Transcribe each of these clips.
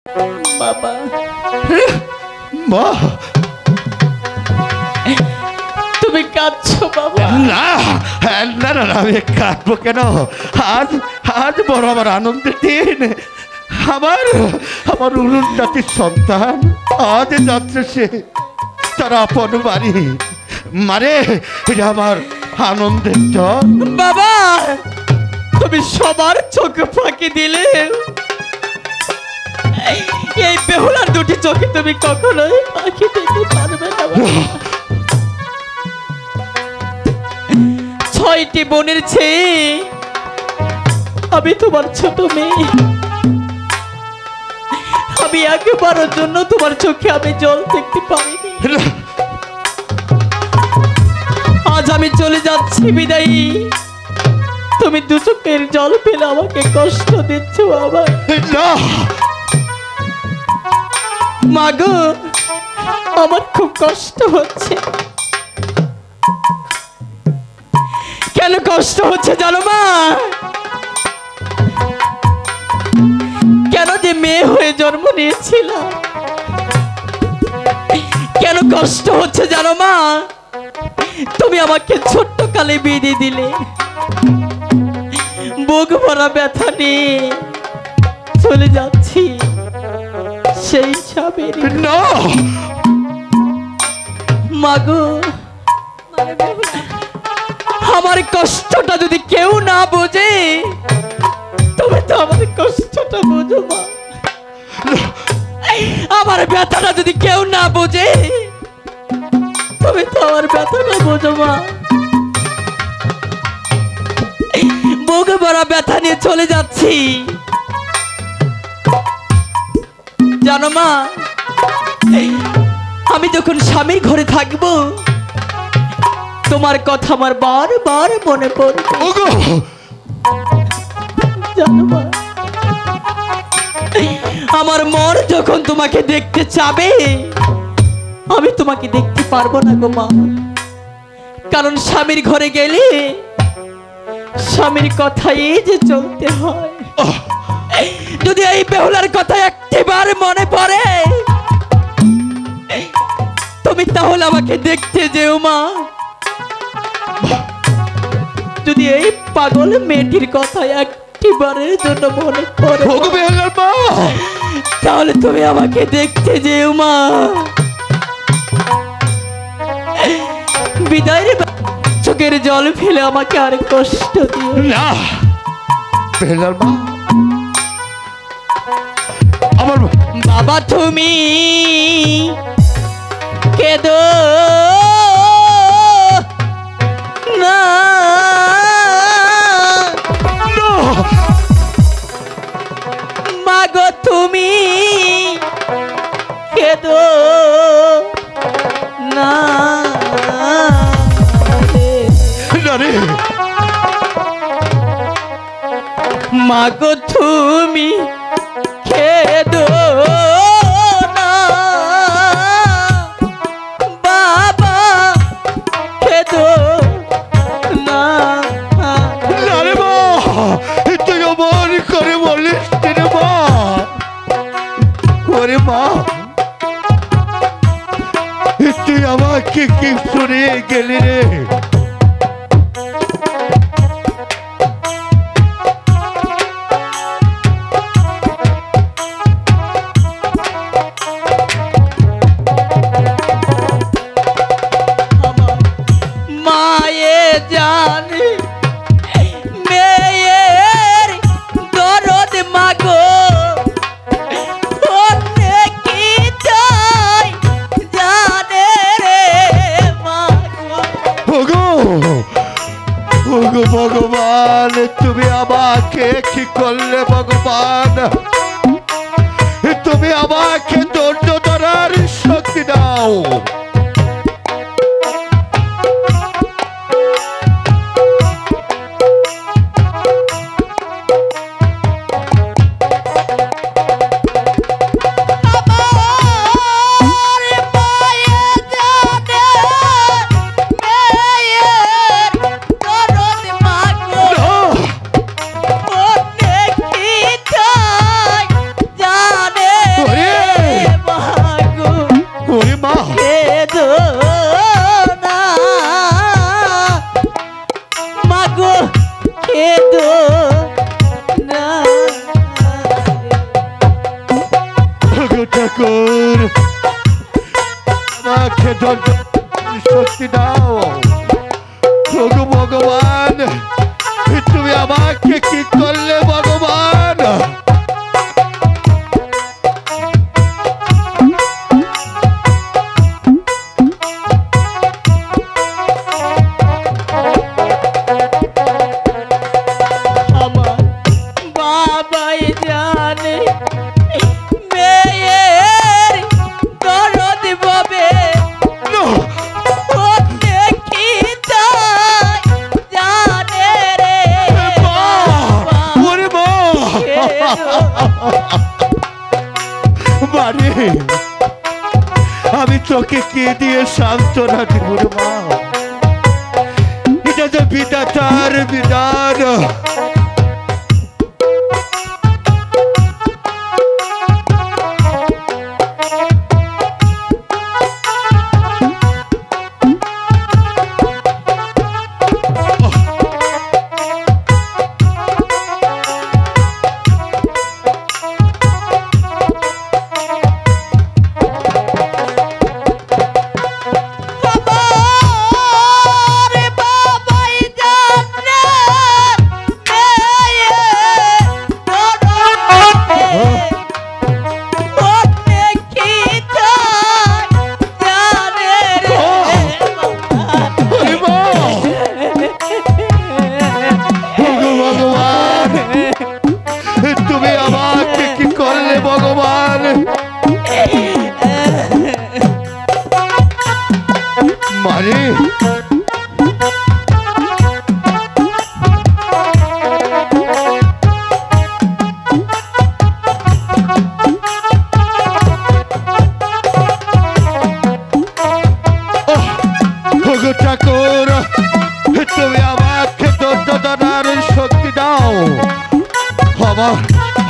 বাবা মা তুমি কাঁদছো বাবা? না না না আমি কাঁদবো কেন? আজ আজ বড় আমার আনন্দের দিন। আমার আমার উলুন জাতির সন্তান আজ যাচ্ছে সে তার আপন বাড়ি। মারে এটা আমার আনন্দের জল। বাবা তুমি সবার চোখে ফাঁকি দিলে, এই বেহুলার দুটি চোখে তুমি কখনোই ফাঁকি দিতে পারবে না। ছয়টি বোনের চেয়ে আমি তোমার ছোট মেয়ে। আমি একবারের জন্য তোমার চোখে আমি জল দেখতে পারিনি। আজ আমি চলে যাচ্ছি বিদায়ী, তুমি দু চোখের জল ফেলে আমাকে কষ্ট দিচ্ছ বাবা। মাগো আমার খুব কষ্ট হচ্ছে। কেন কষ্ট হচ্ছে জানো মা? কেন যে মেয়ে হয়ে জন্ম নিয়েছিলাম, কেন কষ্ট হচ্ছে জানো মা? তুমি আমাকে ছোট্ট কালে বিয়ে দিলে, বুক ভরা ব্যথা নিয়ে চলে যাচ্ছি সেই স্বামীর। মাগো আমার কষ্টটা যদি কেউ না বোঝে, তুমি তো আমার কষ্টটা বোঝো মা। আমার ব্যথাটা যদি কেউ না বোঝে, তুমি তো আমার ব্যথাটা বোঝো মা। বুক ভরা ব্যথা নিয়ে চলে যাচ্ছি জানো মা। আমি যখন স্বামীর ঘরে থাকবো, তোমার কথা আমার বারবার মনে পড়বে জানো মা। আমার মন যখন তোমাকে দেখতে চাবে, আমি তোমাকে দেখতে পারবো না গো মা। কারণ স্বামীর ঘরে গেলে স্বামীর কথাই যে চলতে হয়। যদি এই বেহুলার কথা একটিবার মনে পড়ে, তুমি তাহলে আমাকে দেখতে যেও মা। যদি এই পাগল মেয়েটির কথা একটিবারের জন্য মনে পড়ে, তাহলে তুমি আমাকে দেখতে যেও মা। বিদায়ের চোখের জল ফেলে আমাকে আর কষ্ট দিও না। আমার বাবা তুমি কেঁদো না, মাগো তুমি কেঁদো না। মাগো তুমি কেঁদো না, বাবা কেঁদো না। আরে মা তুই অমন করে বলিস রে মা। ওরে মা তুই আমাকে কি শুনে গেলি রে? ভগবান তুমি আমাকে কি করলে? ভগবান তুমি আমাকে ধৈর্য ধরার শক্তি দাও। ঠাকুর আমাকে শক্তি দাও। প্রভু ভগবান, তুমি আমাকে কি করলে ভগবান? আমার বাবাই জানে মেয়ের দরদ ববে কি জানে রে মারে, আমি তোকে কে দিয়ে সান্ত্বনা দিব রে মা? এটা যে বিধাতার বিধান। তুমি আমাকে কি করলে ভগবান? মারে, ঠাকুর তুমি আমাকে ধৈর্য ধরার শক্তি দাও।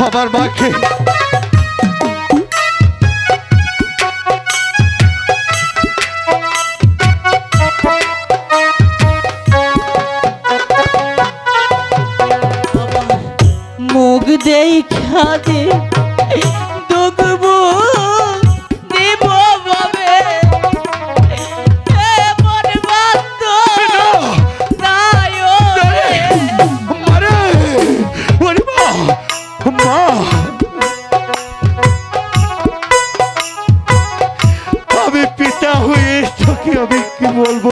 আমার মাকে মুখ দেখা দে দুগবু দিব বাবে এমন বাত নাই রে মারে। ওরে মা, মা আমি পিতা হয়ে তোকে আমি কি বলবো?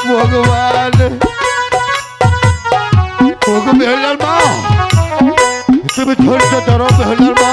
ভগবান, বেহলার মা, তুমি ধৈর্য ধরো বেহলার মা।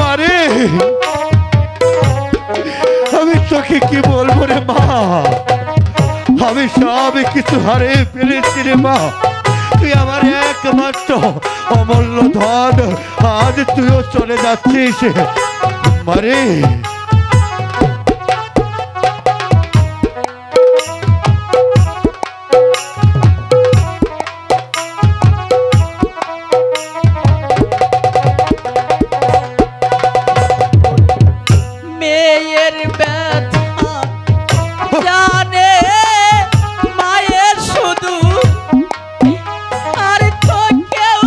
মারে, আমি তোকে কি বলবো রে মা? আমি সব কিছু হারে ফেলেছি রে মা। তুই আমার একমাত্র অমূল্য ধন, আজ তুইও চলে যাচ্ছিস মারে। মেয়ের ব্যথা জানে মায়ের শুধু, আর তো কেউ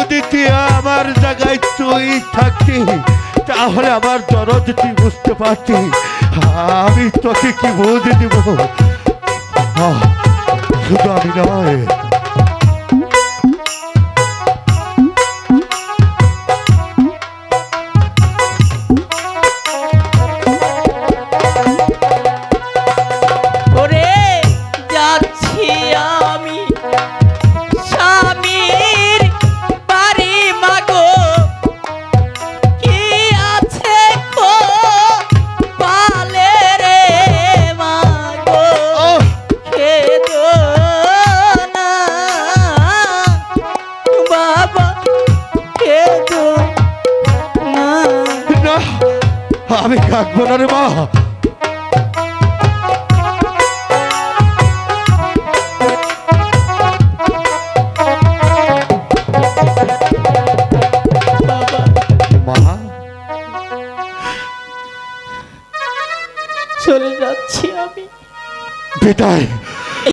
যদি তুই আমার জায়গায় তুই থাকতি, তাহলে আমার দরদ তুই বুঝতে পারতি। আমি তোকে কি বুঝে দিব? শুধু আমি নয়, ওরে যাচ্ছি আমি স্বামীর বাড়ি মাগো, কি আছে কো পালে রে মাগো, খেদো না বাবা, খেদো না। না, আমি কাঁদবো না রে মা। মা, চলে যাচ্ছি আমি। বিদায়।